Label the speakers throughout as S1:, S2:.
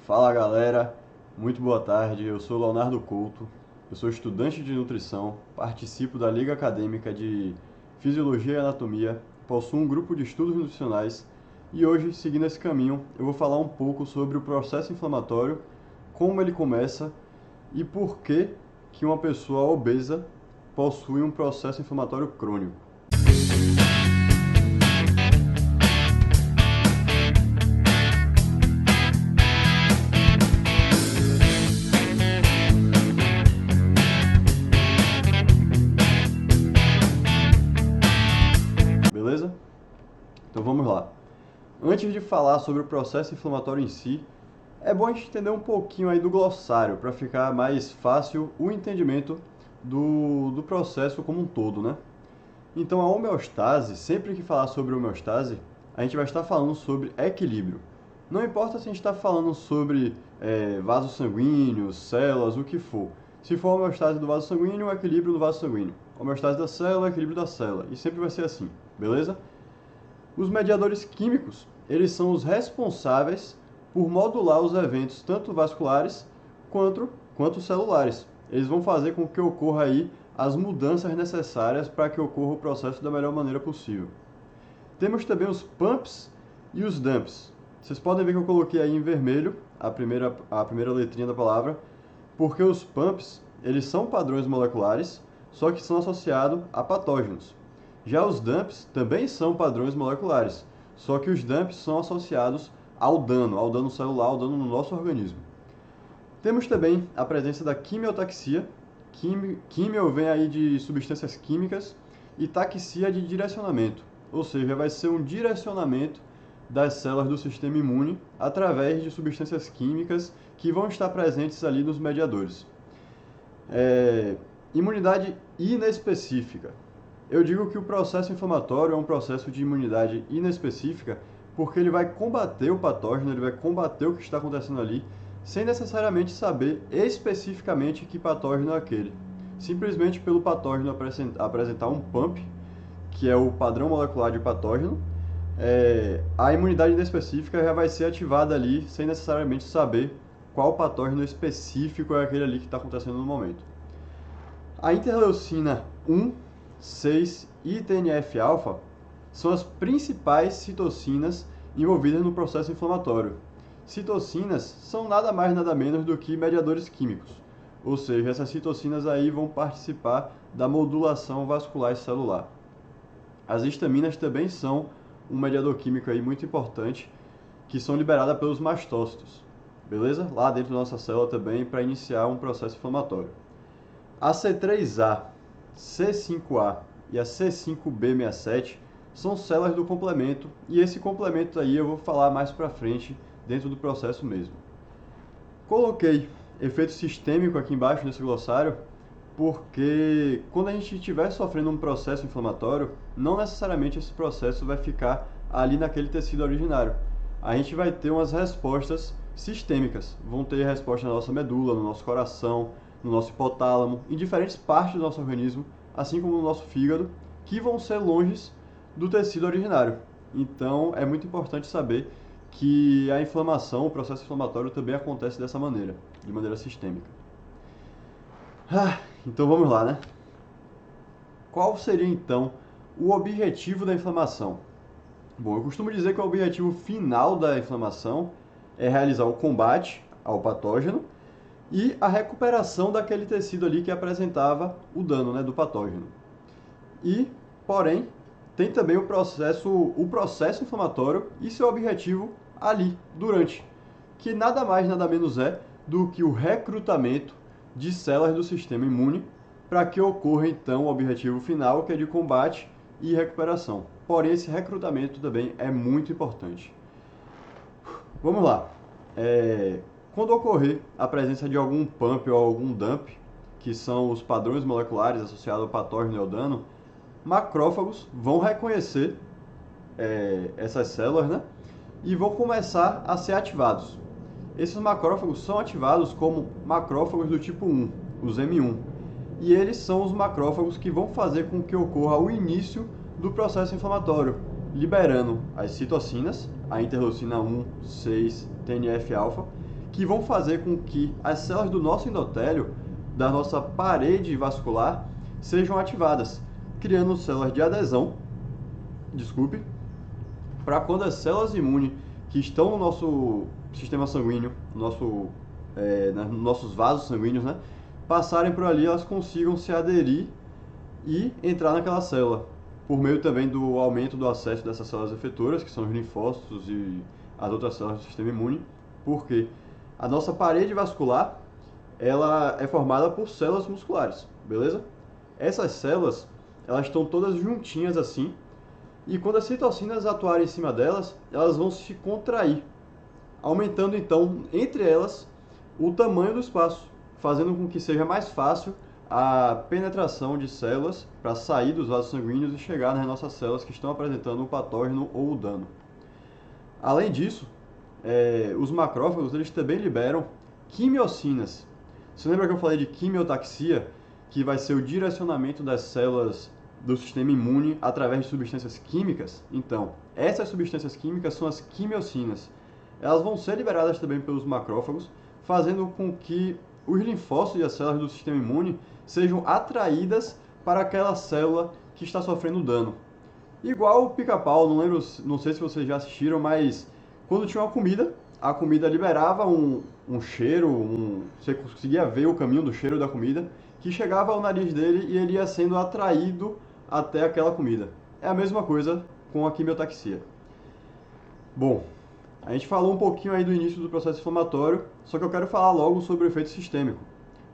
S1: Fala galera, muito boa tarde. Eu sou Leonardo Couto, eu sou estudante de nutrição, participo da Liga Acadêmica de Fisiologia e Anatomia, possuo um grupo de estudos nutricionais e hoje, seguindo esse caminho, eu vou falar um pouco sobre o processo inflamatório, como ele começa e por que uma pessoa obesa possui um processo inflamatório crônico. Beleza? Então vamos lá. Antes de falar sobre o processo inflamatório em si, é bom a gente entender um pouquinho aí do glossário para ficar mais fácil o entendimento do processo como um todo, né? Então a homeostase, sempre que falar sobre homeostase, a gente vai estar falando sobre equilíbrio. Não importa se a gente está falando sobre vasos sanguíneos, células, o que for. Se for a homeostase do vaso sanguíneo, o equilíbrio do vaso sanguíneo. Homeostase da célula, equilíbrio da célula. E sempre vai ser assim, beleza? Os mediadores químicos, eles são os responsáveis por modular os eventos tanto vasculares quanto celulares. Eles vão fazer com que ocorra aí as mudanças necessárias para que ocorra o processo da melhor maneira possível. Temos também os pumps e os dumps. Vocês podem ver que eu coloquei aí em vermelho a primeira letrinha da palavra, porque os pumps, eles são padrões moleculares, só que são associados a patógenos. Já os dumps também são padrões moleculares, só que os dumps são associados ao dano celular, ao dano no nosso organismo. Temos também a presença da quimiotaxia. Químio vem aí de substâncias químicas e taxia de direcionamento, ou seja, vai ser um direcionamento das células do sistema imune através de substâncias químicas que vão estar presentes ali nos mediadores. Imunidade inespecífica. Eu digo que o processo inflamatório é um processo de imunidade inespecífica porque ele vai combater o patógeno, ele vai combater o que está acontecendo ali, sem necessariamente saber especificamente que patógeno é aquele. Simplesmente pelo patógeno apresentar um pump, que é o padrão molecular de patógeno, a imunidade inespecífica já vai ser ativada ali, sem necessariamente saber qual patógeno específico é aquele ali que está acontecendo no momento. A interleucina 1, 6 e TNF-alfa são as principais citocinas envolvidas no processo inflamatório. Citocinas são nada mais nada menos do que mediadores químicos, ou seja, essas citocinas aí vão participar da modulação vascular e celular. As histaminas também são um mediador químico aí muito importante, que são liberadas pelos mastócitos, beleza? Lá dentro da nossa célula também para iniciar um processo inflamatório. A C3A, C5A e a C5b67 são células do complemento, e esse complemento aí eu vou falar mais para frente dentro do processo mesmo. Coloquei efeito sistêmico aqui embaixo nesse glossário porque quando a gente estiver sofrendo um processo inflamatório, não necessariamente esse processo vai ficar ali naquele tecido originário. A gente vai ter umas respostas sistêmicas, vão ter resposta na nossa medula, no nosso coração, no nosso hipotálamo, em diferentes partes do nosso organismo, assim como no nosso fígado, que vão ser longe do tecido originário. Então, é muito importante saber que a inflamação, o processo inflamatório também acontece dessa maneira, de maneira sistêmica. Então vamos lá, né? Qual seria então o objetivo da inflamação? Bom, eu costumo dizer que o objetivo final da inflamação é realizar o combate ao patógeno e a recuperação daquele tecido ali que apresentava o dano, né, do patógeno. Porém, tem também o processo inflamatório e seu objetivo ali, durante, que nada mais, nada menos é do que o recrutamento de células do sistema imune para que ocorra então o objetivo final, que é de combate e recuperação. Porém, esse recrutamento também é muito importante. Vamos lá. Quando ocorrer a presença de algum pump ou algum dump, que são os padrões moleculares associados ao patógeno e ao dano, macrófagos vão reconhecer essas células, né? E vão começar a ser ativados. Esses macrófagos são ativados como macrófagos do tipo 1, os M1. E eles são os macrófagos que vão fazer com que ocorra o início do processo inflamatório, liberando as citocinas, a interleucina 1, 6, TNF-alfa, que vão fazer com que as células do nosso endotélio, da nossa parede vascular, sejam ativadas, criando células de adesão, para quando as células imunes que estão no nosso sistema sanguíneo, nos nossos vasos sanguíneos, né, passarem por ali, elas consigam se aderir e entrar naquela célula, por meio também do aumento do acesso dessas células efetoras, que são os linfócitos e as outras células do sistema imune, porque a nossa parede vascular, ela é formada por células musculares, beleza? Essas células, elas estão todas juntinhas assim, e quando as citocinas atuarem em cima delas, elas vão se contrair, aumentando então, entre elas, o tamanho do espaço, fazendo com que seja mais fácil a penetração de células para sair dos vasos sanguíneos e chegar nas nossas células que estão apresentando o patógeno ou o dano. Além disso, os macrófagos eles também liberam quimiocinas. Você lembra que eu falei de quimiotaxia, que vai ser o direcionamento das células do sistema imune através de substâncias químicas? Então, essas substâncias químicas são as quimiocinas. Elas vão ser liberadas também pelos macrófagos, fazendo com que os linfócitos e as células do sistema imune sejam atraídas para aquela célula que está sofrendo dano. Igual o pica-pau, não sei se vocês já assistiram, mas quando tinha uma comida, a comida liberava um cheiro, você conseguia ver o caminho do cheiro da comida, que chegava ao nariz dele e ele ia sendo atraído até aquela comida. É a mesma coisa com a quimiotaxia. Bom, a gente falou um pouquinho aí do início do processo inflamatório, só que eu quero falar logo sobre o efeito sistêmico.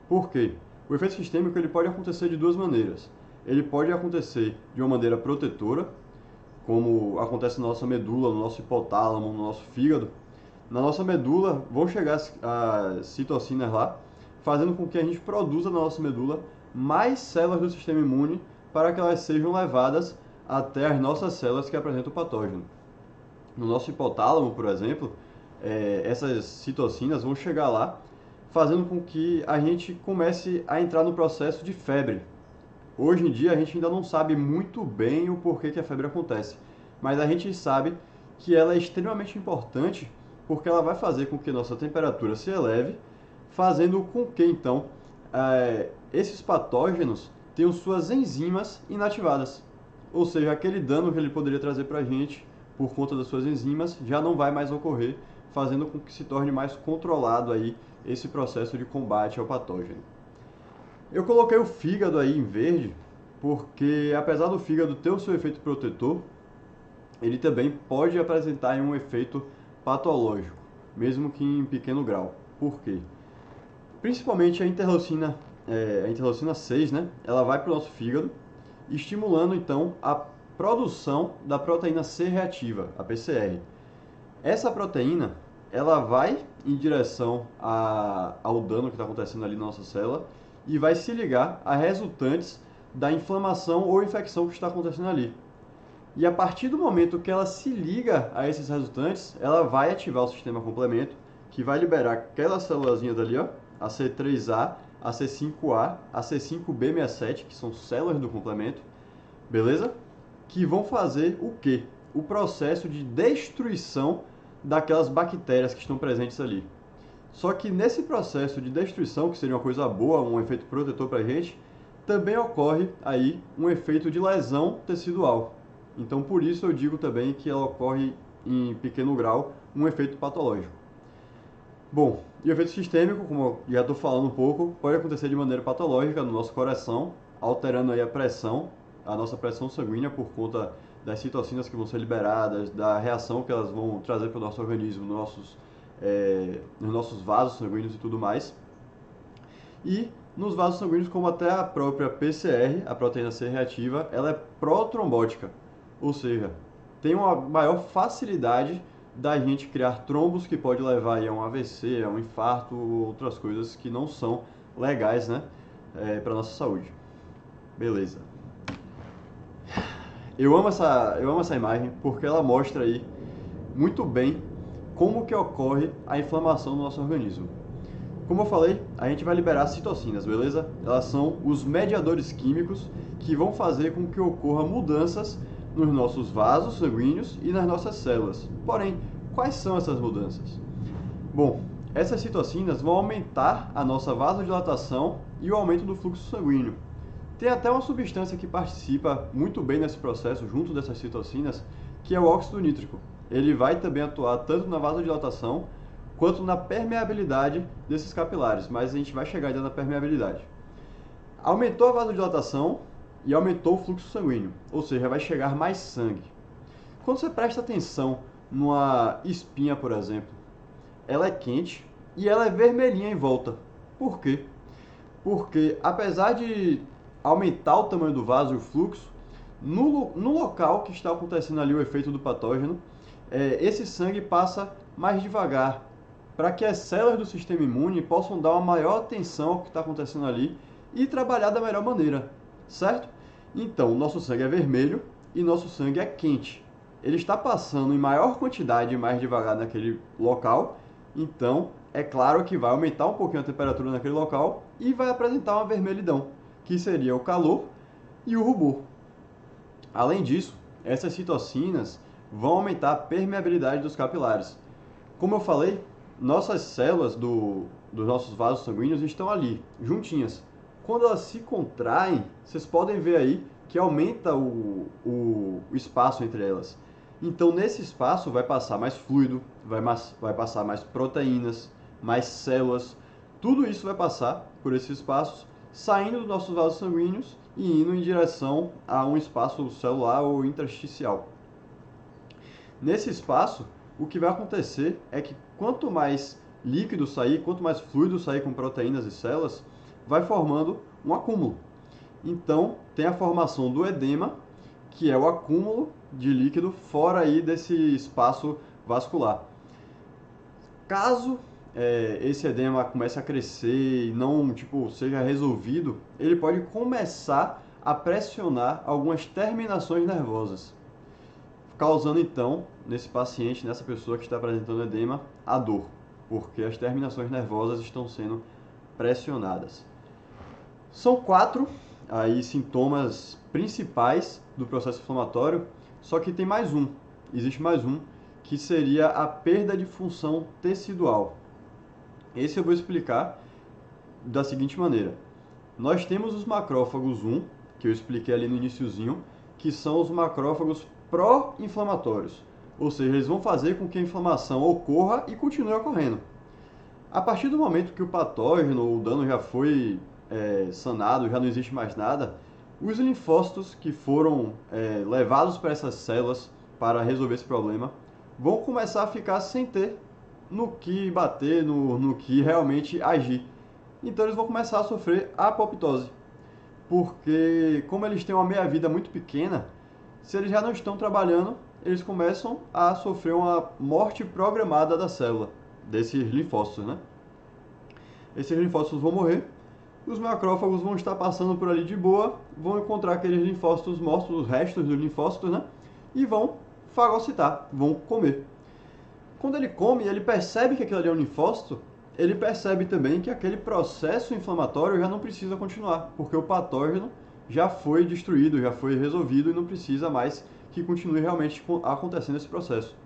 S1: Por quê? O efeito sistêmico ele pode acontecer de duas maneiras. Ele pode acontecer de uma maneira protetora, como acontece na nossa medula, no nosso hipotálamo, no nosso fígado. Na nossa medula vão chegar as citocinas lá, fazendo com que a gente produza na nossa medula mais células do sistema imune para que elas sejam levadas até as nossas células que apresentam o patógeno. No nosso hipotálamo, por exemplo, essas citocinas vão chegar lá, fazendo com que a gente comece a entrar no processo de febre. Hoje em dia a gente ainda não sabe muito bem o porquê que a febre acontece, mas a gente sabe que ela é extremamente importante porque ela vai fazer com que nossa temperatura se eleve, fazendo com que então esses patógenos tenham suas enzimas inativadas. Ou seja, aquele dano que ele poderia trazer para a gente por conta das suas enzimas já não vai mais ocorrer, fazendo com que se torne mais controlado aí esse processo de combate ao patógeno. Eu coloquei o fígado aí em verde, porque apesar do fígado ter o seu efeito protetor, ele também pode apresentar um efeito patológico, mesmo que em pequeno grau. Por quê? Principalmente a interleucina 6, né? Ela vai para o nosso fígado, estimulando então a produção da proteína C reativa, a PCR. Essa proteína, ela vai em direção ao dano que está acontecendo ali na nossa célula e vai se ligar a resultantes da inflamação ou infecção que está acontecendo ali. E a partir do momento que ela se liga a esses resultantes, ela vai ativar o sistema complemento, que vai liberar aquelas célulazinhas ali, ó, a C3A, a C5A, a C5b67, que são células do complemento, beleza? Que vão fazer o quê? O processo de destruição daquelas bactérias que estão presentes ali. Só que nesse processo de destruição, que seria uma coisa boa, um efeito protetor para a gente, também ocorre aí um efeito de lesão tecidual. Então, por isso eu digo também que ela ocorre em pequeno grau, um efeito patológico. Bom, e o efeito sistêmico, como eu já estou falando um pouco, pode acontecer de maneira patológica no nosso coração, alterando aí a pressão, a nossa pressão sanguínea por conta das citocinas que vão ser liberadas, da reação que elas vão trazer para o nosso organismo, nos nossos vasos sanguíneos e tudo mais. E nos vasos sanguíneos, como até a própria PCR, a proteína C reativa, ela é protrombótica, ou seja, tem uma maior facilidade da gente criar trombos que pode levar aí a um AVC, a um infarto, outras coisas que não são legais, né, para nossa saúde. Beleza. Eu amo essa imagem porque ela mostra aí muito bem como que ocorre a inflamação no nosso organismo. Como eu falei, a gente vai liberar citocinas, beleza? Elas são os mediadores químicos que vão fazer com que ocorra mudanças nos nossos vasos sanguíneos e nas nossas células. Porém, quais são essas mudanças? Bom, essas citocinas vão aumentar a nossa vasodilatação e o aumento do fluxo sanguíneo. Tem até uma substância que participa muito bem nesse processo, junto dessas citocinas, que é o óxido nítrico. Ele vai também atuar tanto na vasodilatação quanto na permeabilidade desses capilares, mas a gente vai chegar ainda na permeabilidade. Aumentou a vasodilatação e aumentou o fluxo sanguíneo, ou seja, vai chegar mais sangue. Quando você presta atenção numa espinha, por exemplo, ela é quente e ela é vermelhinha em volta. Por quê? Porque apesar de aumentar o tamanho do vaso e o fluxo, no local que está acontecendo ali o efeito do patógeno, esse sangue passa mais devagar, para que as células do sistema imune possam dar uma maior atenção ao que está acontecendo ali e trabalhar da melhor maneira, certo? Então, nosso sangue é vermelho e nosso sangue é quente. Ele está passando em maior quantidade e mais devagar naquele local, então é claro que vai aumentar um pouquinho a temperatura naquele local e vai apresentar uma vermelhidão, que seria o calor e o rubor. Além disso, essas citocinas vão aumentar a permeabilidade dos capilares. Como eu falei, nossas células dos nossos vasos sanguíneos estão ali, juntinhas. Quando elas se contraem, vocês podem ver aí que aumenta o espaço entre elas. Então, nesse espaço vai passar mais fluido, vai passar mais proteínas, mais células. Tudo isso vai passar por esses espaços, saindo dos nossos vasos sanguíneos e indo em direção a um espaço celular ou intersticial. Nesse espaço, o que vai acontecer é que quanto mais líquido sair, quanto mais fluido sair com proteínas e células, vai formando um acúmulo. Então, tem a formação do edema, que é o acúmulo de líquido fora aí desse espaço vascular. Caso esse edema comece a crescer e não seja resolvido, ele pode começar a pressionar algumas terminações nervosas, causando então, nesse paciente, nessa pessoa que está apresentando edema, a dor, porque as terminações nervosas estão sendo pressionadas. São 4 aí sintomas principais do processo inflamatório, só que tem mais um, existe mais um, que seria a perda de função tecidual. Esse eu vou explicar da seguinte maneira. Nós temos os macrófagos 1, que eu expliquei ali no iniciozinho, que são os macrófagos pró-inflamatórios, ou seja, eles vão fazer com que a inflamação ocorra e continue ocorrendo. A partir do momento que o patógeno ou o dano já foi sanado, já não existe mais nada, os linfócitos que foram levados para essas células para resolver esse problema vão começar a ficar sem ter no que bater, no que realmente agir. Então eles vão começar a sofrer apoptose, porque como eles têm uma meia-vida muito pequena, se eles já não estão trabalhando, eles começam a sofrer uma morte programada da célula, desses linfócitos, né? Esses linfócitos vão morrer, os macrófagos vão estar passando por ali de boa, vão encontrar aqueles linfócitos mortos, os restos dos linfócitos, né? E vão fagocitar, vão comer. Quando ele come, ele percebe que aquilo ali é um linfócito, ele percebe também que aquele processo inflamatório já não precisa continuar, porque o patógeno já foi destruído, já foi resolvido e não precisa mais que continue realmente acontecendo esse processo.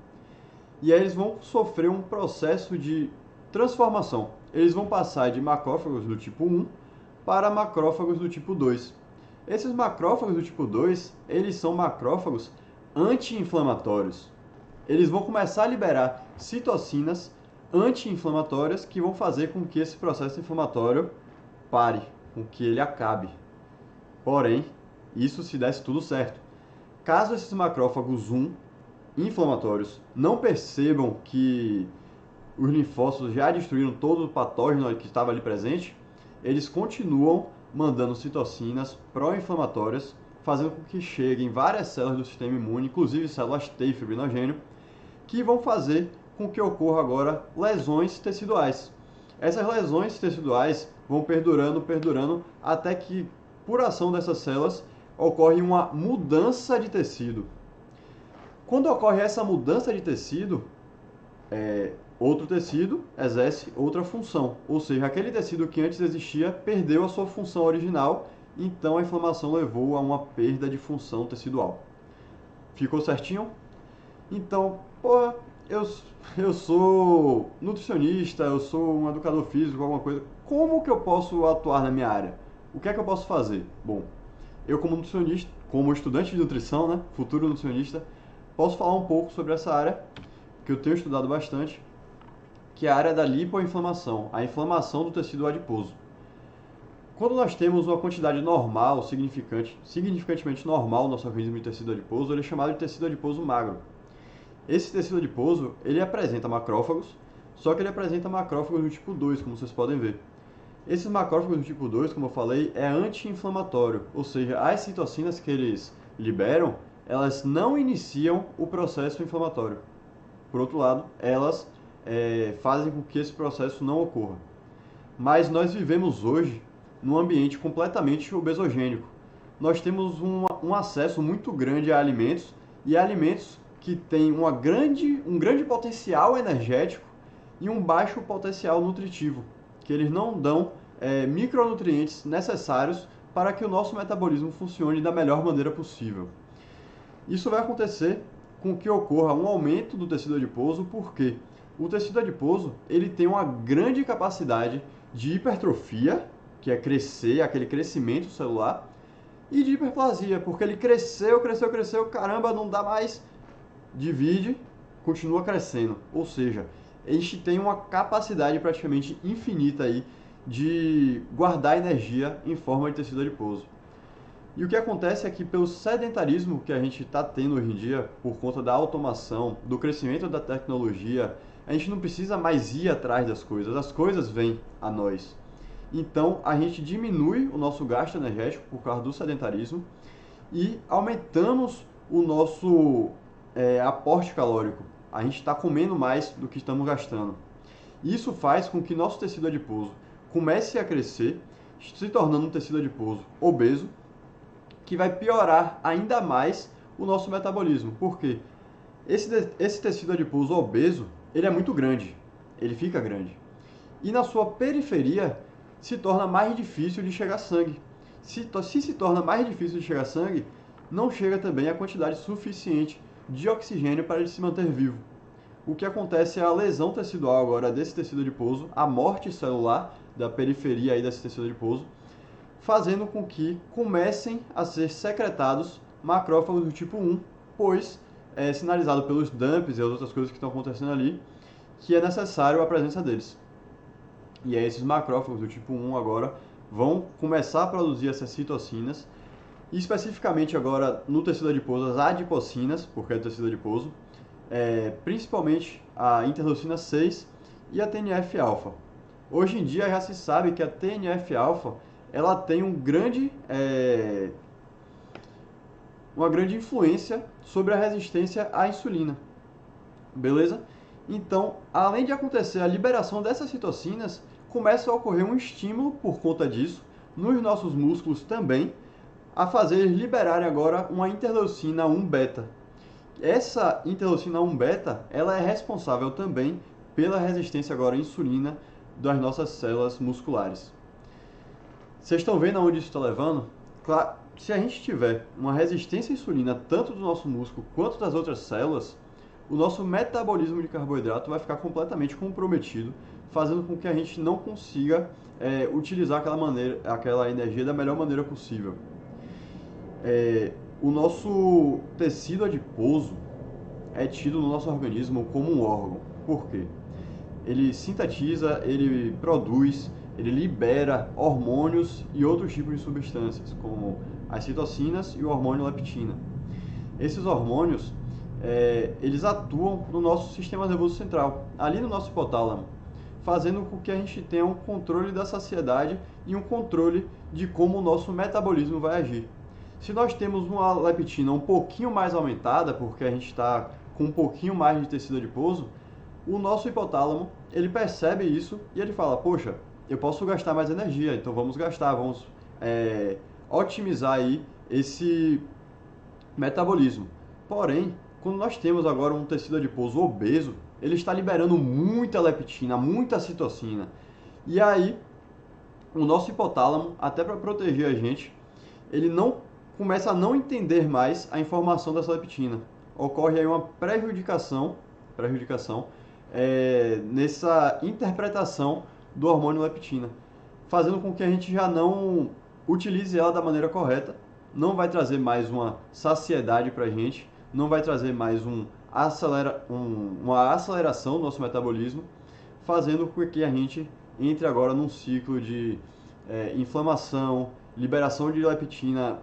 S1: E aí eles vão sofrer um processo de transformação. Eles vão passar de macrófagos do tipo 1 para macrófagos do tipo 2. Esses macrófagos do tipo 2, eles são macrófagos anti-inflamatórios. Eles vão começar a liberar citocinas anti-inflamatórias que vão fazer com que esse processo inflamatório pare, com que ele acabe. Porém, isso se desse tudo certo. Caso esses macrófagos 1 inflamatórios não percebam que os linfócitos já destruíram todo o patógeno que estava ali presente, eles continuam mandando citocinas pró-inflamatórias, fazendo com que cheguem várias células do sistema imune, inclusive células T e fibrinogênio, que vão fazer com que ocorra agora lesões teciduais. Essas lesões teciduais vão perdurando, até que, por ação dessas células, ocorre uma mudança de tecido. Quando ocorre essa mudança de tecido, outro tecido exerce outra função, ou seja, aquele tecido que antes existia perdeu a sua função original, então a inflamação levou a uma perda de função tecidual. Ficou certinho? Então, eu, eu sou nutricionista, eu sou um educador físico, alguma coisa. Como que eu posso atuar na minha área? O que é que eu posso fazer? Bom, eu como nutricionista, como estudante de nutrição, né, futuro nutricionista, posso falar um pouco sobre essa área que eu tenho estudado bastante, que é a área da lipoinflamação, a inflamação do tecido adiposo. Quando nós temos uma quantidade normal, significantemente normal no nosso organismo de tecido adiposo, ele é chamado de tecido adiposo magro. Esse tecido adiposo, ele apresenta macrófagos, só que ele apresenta macrófagos do tipo 2, como vocês podem ver. Esses macrófagos do tipo 2, como eu falei, é anti-inflamatório, ou seja, as citocinas que eles liberam, elas não iniciam o processo inflamatório. Por outro lado, elas fazem com que esse processo não ocorra. Mas nós vivemos hoje num ambiente completamente obesogênico. Nós temos um acesso muito grande a alimentos e alimentos que têm um grande potencial energético e um baixo potencial nutritivo, que eles não dão micronutrientes necessários para que o nosso metabolismo funcione da melhor maneira possível. Isso vai acontecer com que ocorra um aumento do tecido adiposo, porque o tecido adiposo ele tem uma grande capacidade de hipertrofia, que é crescer, aquele crescimento celular, e de hiperplasia, porque ele cresceu, caramba, não dá mais, divide, continua crescendo. Ou seja, a gente tem uma capacidade praticamente infinita aí de guardar energia em forma de tecido adiposo. E o que acontece é que pelo sedentarismo que a gente está tendo hoje em dia, por conta da automação, do crescimento da tecnologia, a gente não precisa mais ir atrás das coisas, as coisas vêm a nós. Então a gente diminui o nosso gasto energético por causa do sedentarismo e aumentamos o nosso aporte calórico. A gente está comendo mais do que estamos gastando. Isso faz com que nosso tecido adiposo comece a crescer, se tornando um tecido adiposo obeso, que vai piorar ainda mais o nosso metabolismo. Por quê? Esse tecido adiposo obeso, ele é muito grande, ele fica grande. E na sua periferia se torna mais difícil de chegar sangue. Se torna mais difícil de chegar sangue, não chega também a quantidade suficiente de oxigênio para ele se manter vivo. O que acontece é a lesão tecidual agora desse tecido adiposo, a morte celular da periferia aí desse tecido adiposo, fazendo com que comecem a ser secretados macrófagos do tipo 1, pois é sinalizado pelos dumps e as outras coisas que estão acontecendo ali, que é necessário a presença deles. E aí esses macrófagos do tipo 1 agora vão começar a produzir essas citocinas, e especificamente agora no tecido adiposo as adipocinas, porque é tecido adiposo, principalmente a interleucina 6 e a TNF-alfa. Hoje em dia já se sabe que a TNF-alfa ela tem uma grande influência sobre a resistência à insulina. Beleza? Então, além de acontecer a liberação dessas citocinas, começa a ocorrer um estímulo por conta disso, nos nossos músculos também, a fazer eles liberarem agora uma interleucina 1-beta. Essa interleucina 1-beta, ela é responsável também pela resistência agora à insulina das nossas células musculares. Vocês estão vendo aonde isso está levando? Claro, se a gente tiver uma resistência à insulina tanto do nosso músculo quanto das outras células, o nosso metabolismo de carboidrato vai ficar completamente comprometido, fazendo com que a gente não consiga utilizar aquela energia da melhor maneira possível. O nosso tecido adiposo é tido no nosso organismo como um órgão. Por quê? Ele sintetiza, ele produz, ele libera hormônios e outros tipos de substâncias, como as citocinas e o hormônio leptina. Esses hormônios, eles atuam no nosso sistema nervoso central, ali no nosso hipotálamo, fazendo com que a gente tenha um controle da saciedade e um controle de como o nosso metabolismo vai agir. Se nós temos uma leptina um pouquinho mais aumentada, porque a gente está com um pouquinho mais de tecido adiposo, o nosso hipotálamo, ele percebe isso e ele fala, poxa, eu posso gastar mais energia, então vamos otimizar aí esse metabolismo. Porém, quando nós temos agora um tecido adiposo obeso, ele está liberando muita leptina, muita citocina. E aí, o nosso hipotálamo, até para proteger a gente, ele começa a não entender mais a informação dessa leptina. Ocorre aí uma prejudicação prejudicação nessa interpretação do hormônio leptina, fazendo com que a gente já não utilize ela da maneira correta, não vai trazer mais uma saciedade para a gente, não vai trazer mais uma aceleração do nosso metabolismo, fazendo com que a gente entre agora num ciclo de inflamação, liberação de leptina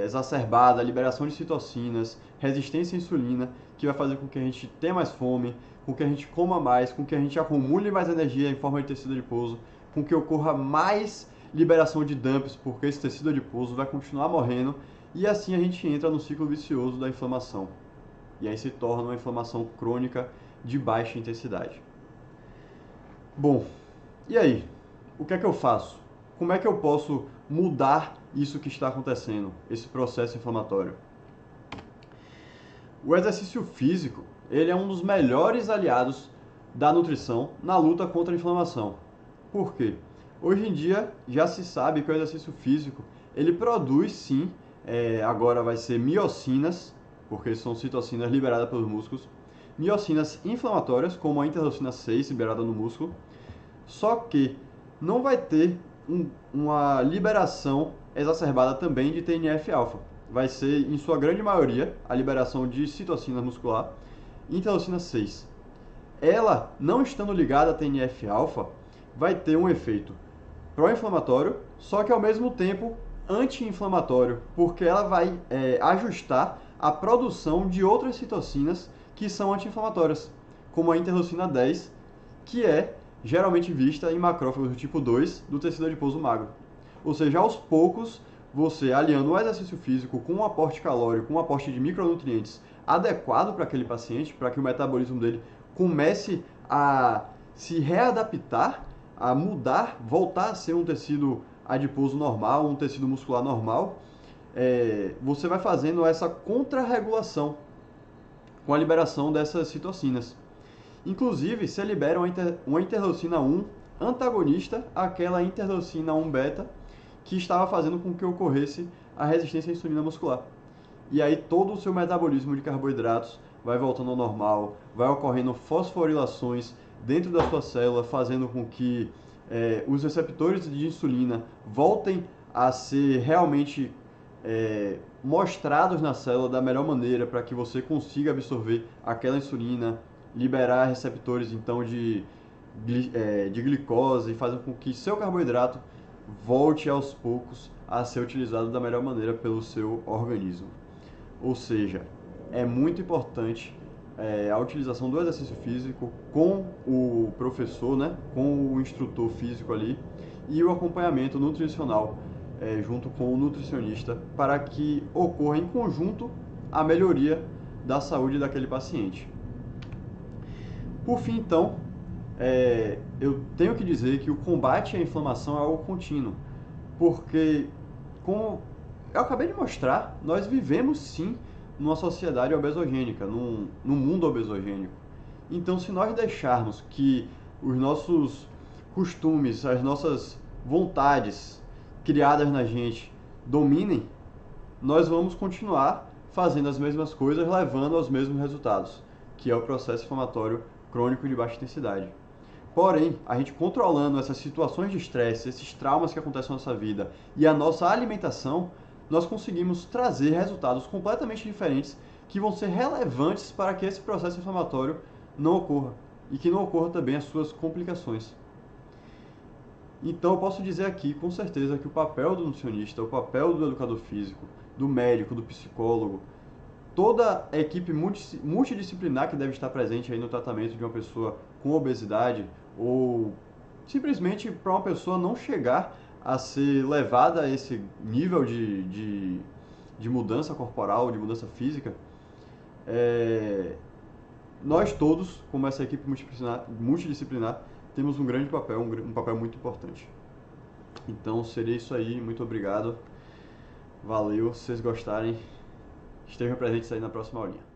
S1: exacerbada, liberação de citocinas, resistência à insulina, que vai fazer com que a gente tenha mais fome, com que a gente coma mais, com que a gente acumule mais energia em forma de tecido adiposo, com que ocorra mais liberação de dumps, porque esse tecido adiposo vai continuar morrendo, e assim a gente entra no ciclo vicioso da inflamação. E aí se torna uma inflamação crônica de baixa intensidade. Bom, e aí? O que é que eu faço? Como é que eu posso mudar isso que está acontecendo, esse processo inflamatório? O exercício físico, ele é um dos melhores aliados da nutrição na luta contra a inflamação. Por quê? Hoje em dia já se sabe que o exercício físico, ele produz sim, agora vai ser miocinas, porque são citocinas liberadas pelos músculos, miocinas inflamatórias, como a interleucina 6 liberada no músculo, só que não vai ter uma liberação exacerbada também de TNF-alfa. Vai ser, em sua grande maioria, a liberação de citocina muscular e interleucina 6. Ela, não estando ligada a TNF-alfa, vai ter um efeito pró-inflamatório, só que ao mesmo tempo anti-inflamatório, porque ela vai ajustar a produção de outras citocinas que são anti-inflamatórias, como a interleucina 10, que é geralmente vista em macrófagos do tipo 2 do tecido adiposo magro. Ou seja, aos poucos, você aliando o exercício físico com um aporte calórico, um aporte de micronutrientes adequado para aquele paciente, para que o metabolismo dele comece a se readaptar, a mudar, voltar a ser um tecido adiposo normal, um tecido muscular normal, você vai fazendo essa contrarregulação com a liberação dessas citocinas. Inclusive, se libera uma interleucina 1 antagonista àquela interleucina 1 beta que estava fazendo com que ocorresse a resistência à insulina muscular. E aí todo o seu metabolismo de carboidratos vai voltando ao normal, vai ocorrendo fosforilações dentro da sua célula, fazendo com que os receptores de insulina voltem a ser realmente mostrados na célula da melhor maneira para que você consiga absorver aquela insulina, liberar receptores então de glicose, fazendo com que seu carboidrato volte aos poucos a ser utilizado da melhor maneira pelo seu organismo. Ou seja, é muito importante a utilização do exercício físico com o professor, né, com o instrutor físico ali, e o acompanhamento nutricional junto com o nutricionista, para que ocorra em conjunto a melhoria da saúde daquele paciente. Por fim, então, eu tenho que dizer que o combate à inflamação é algo contínuo, porque, como eu acabei de mostrar, nós vivemos sim numa sociedade obesogênica, num mundo obesogênico. Então, se nós deixarmos que os nossos costumes, as nossas vontades criadas na gente dominem, nós vamos continuar fazendo as mesmas coisas, levando aos mesmos resultados, que é o processo inflamatório crônico de baixa intensidade. Porém, a gente controlando essas situações de estresse, esses traumas que acontecem na nossa vida e a nossa alimentação, nós conseguimos trazer resultados completamente diferentes que vão ser relevantes para que esse processo inflamatório não ocorra e que não ocorra também as suas complicações. Então eu posso dizer aqui com certeza que o papel do nutricionista, o papel do educador físico, do médico, do psicólogo, toda a equipe multidisciplinar que deve estar presente aí no tratamento de uma pessoa com obesidade ou simplesmente para uma pessoa não chegar a ser levada a esse nível de mudança corporal, de mudança física, nós todos, como essa equipe multidisciplinar, temos um grande papel, um papel muito importante. Então seria isso aí, muito obrigado, valeu, se vocês gostarem, estejam presentes aí na próxima aulinha.